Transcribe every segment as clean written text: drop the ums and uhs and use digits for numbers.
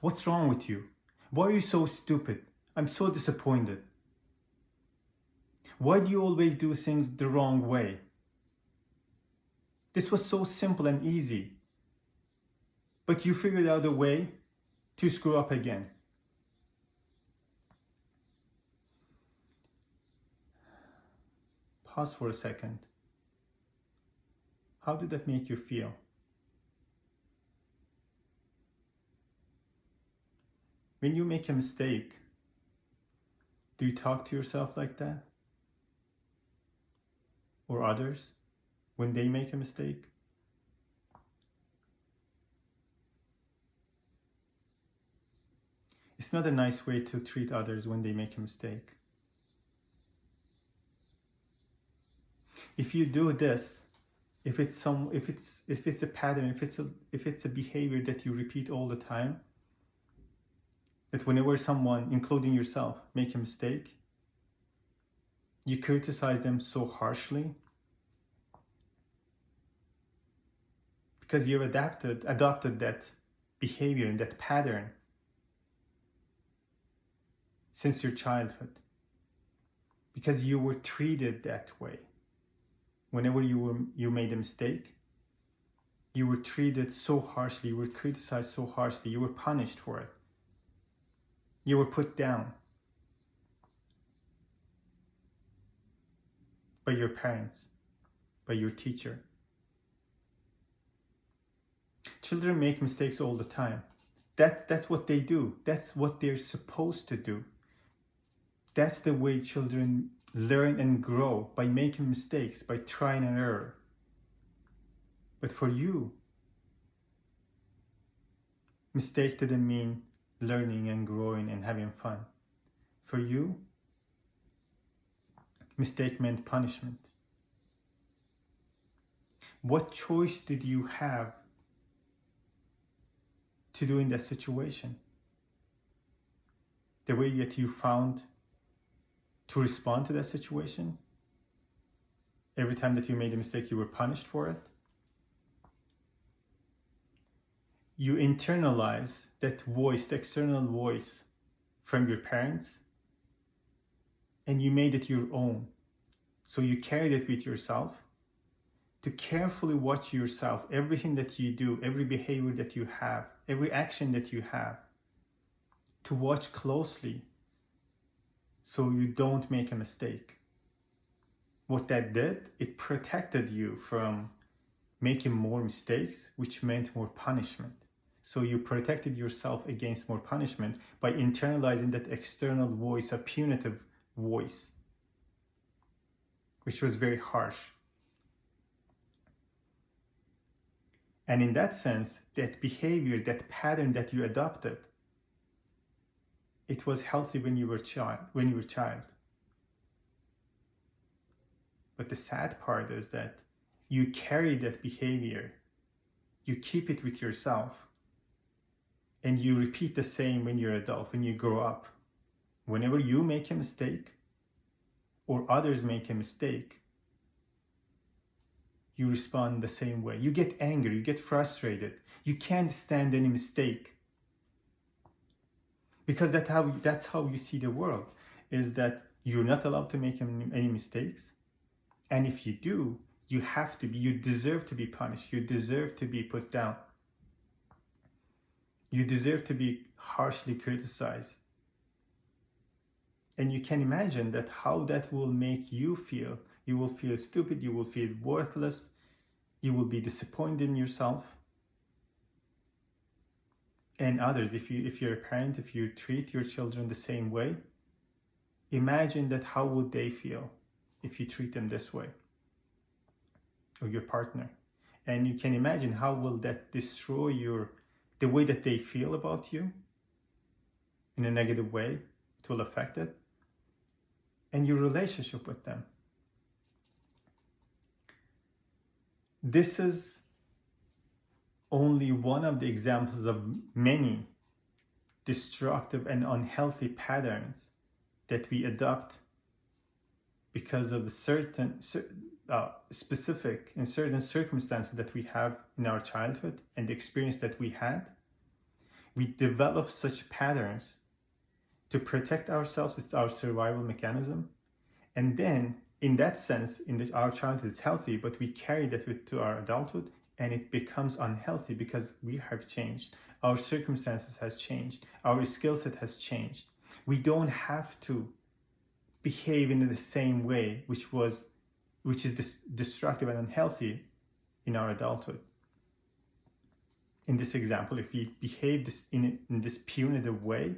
What's wrong with you? Why are you so stupid? I'm so disappointed. Why do you always do things the wrong way? This was so simple and easy, but you figured out a way to screw up again. Pause for a second. How did that make you feel? When you make a mistake, do you talk to yourself like that? Or others when they make a mistake? It's not a nice way to treat others when they make a mistake. If you do this, if it's a pattern, if it's a behavior that you repeat all the time, that whenever someone, including yourself, make a mistake, you criticize them so harshly because you've adopted that behavior and that pattern since your childhood, because you were treated that way. Whenever you made a mistake, you were treated so harshly, you were criticized so harshly, you were punished for it. You were put down by your parents, by your teacher. Children make mistakes all the time. That's what they do. That's what they're supposed to do. That's the way children learn and grow, by making mistakes, by trying and error. But for you, mistake didn't mean learning and growing and having fun. For you, mistake meant punishment. What choice did you have to do in that situation? The way that you found to respond to that situation? Every time that you made a mistake, you were punished for it? You internalize that voice, the external voice from your parents, and you made it your own. So you carried it with yourself to carefully watch yourself, everything that you do, every behavior that you have, every action that you have, to watch closely so you don't make a mistake. What that did, it protected you from making more mistakes, which meant more punishment. So you protected yourself against more punishment by internalizing that external voice, a punitive voice, which was very harsh. And in that sense, that behavior, that pattern that you adopted, it was healthy when you were a child. But the sad part is that you carry that behavior, you keep it with yourself, and you repeat the same when you're adult, when you grow up. Whenever you make a mistake or others make a mistake, you respond the same way. You get angry, you get frustrated. You can't stand any mistake. Because that's how you see the world, is that you're not allowed to make any mistakes. And if you do, you deserve to be punished. You deserve to be put down. You deserve to be harshly criticized. And you can imagine that how that will make you feel. You will feel stupid, you will feel worthless, you will be disappointed in yourself and others. If you're a parent, if you treat your children the same way, imagine that how would they feel if you treat them this way, or your partner. And you can imagine how will that destroy the way that they feel about you in a negative way. It will affect it, and your relationship with them. This is only one of the examples of many destructive and unhealthy patterns that we adopt because of certain specific and certain circumstances that we have in our childhood and the experience that we had. We develop such patterns to protect ourselves. It's our survival mechanism. And then, in that sense, our childhood is healthy, but we carry that to our adulthood, and it becomes unhealthy because we have changed. Our circumstances has changed. Our skill set has changed. We don't have to behave in the same way, which is destructive and unhealthy in our adulthood. In this example, if we behave in this punitive way,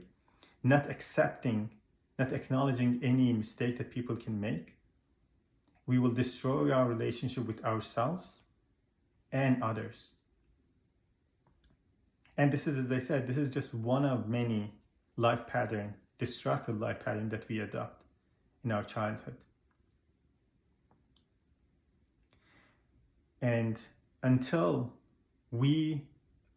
not accepting, not acknowledging any mistake that people can make, we will destroy our relationship with ourselves and others. And this is, as I said, this is just one of many destructive life patterns that we adopt in our childhood. And until we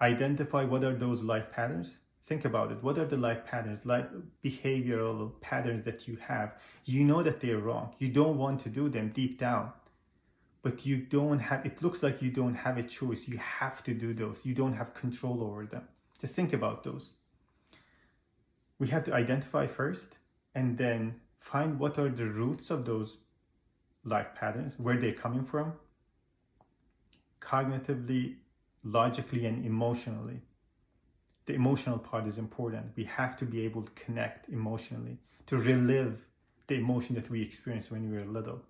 identify what are those life patterns, think about it. What are the life patterns, like behavioral patterns that you have? You know that they're wrong. You don't want to do them deep down, but it looks like you don't have a choice. You have to do those. You don't have control over them. Just think about those. We have to identify first, and then find what are the roots of those life patterns, where they're coming from, cognitively, logically, and emotionally. The emotional part is important. We have to be able to connect emotionally, to relive the emotion that we experienced when we were little.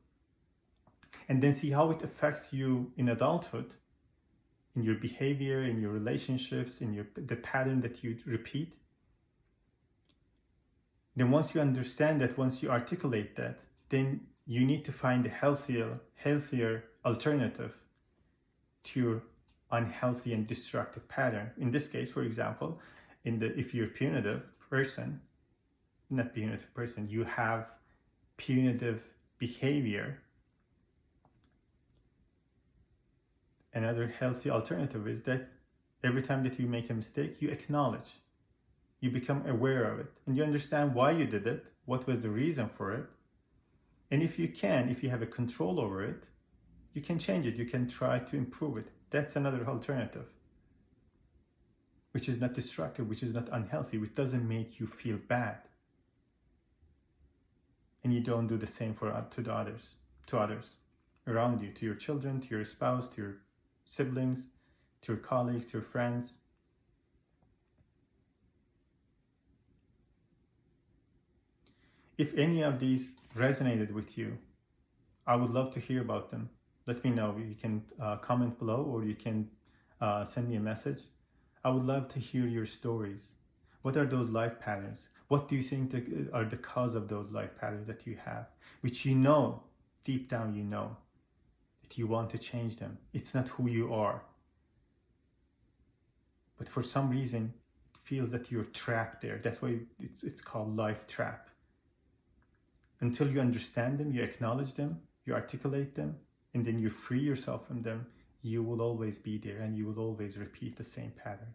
And then see how it affects you in adulthood, in your behavior, in your relationships, in the pattern that you repeat. Then once you understand that, once you articulate that, then you need to find a healthier alternative to your unhealthy and destructive pattern. In this case, for example, if you're a punitive person, you have punitive behavior. Another healthy alternative is that every time that you make a mistake, you acknowledge. You become aware of it, and you understand why you did it, what was the reason for it. And if you have a control over it, you can change it, you can try to improve it. That's another alternative, which is not destructive, which is not unhealthy, which doesn't make you feel bad. And you don't do the same to others around you, to your children, to your spouse, to your siblings, to your colleagues, to your friends. If any of these resonated with you, I would love to hear about them. Let me know. You can comment below, or you can send me a message. I would love to hear your stories. What are those life patterns? What do you think are the cause of those life patterns that you have, which deep down you know that you want to change them. It's not who you are. But for some reason, it feels that you're trapped there. That's why it's called life trap. Until you understand them, you acknowledge them, you articulate them, and then you free yourself from them, you will always be there, and you will always repeat the same pattern.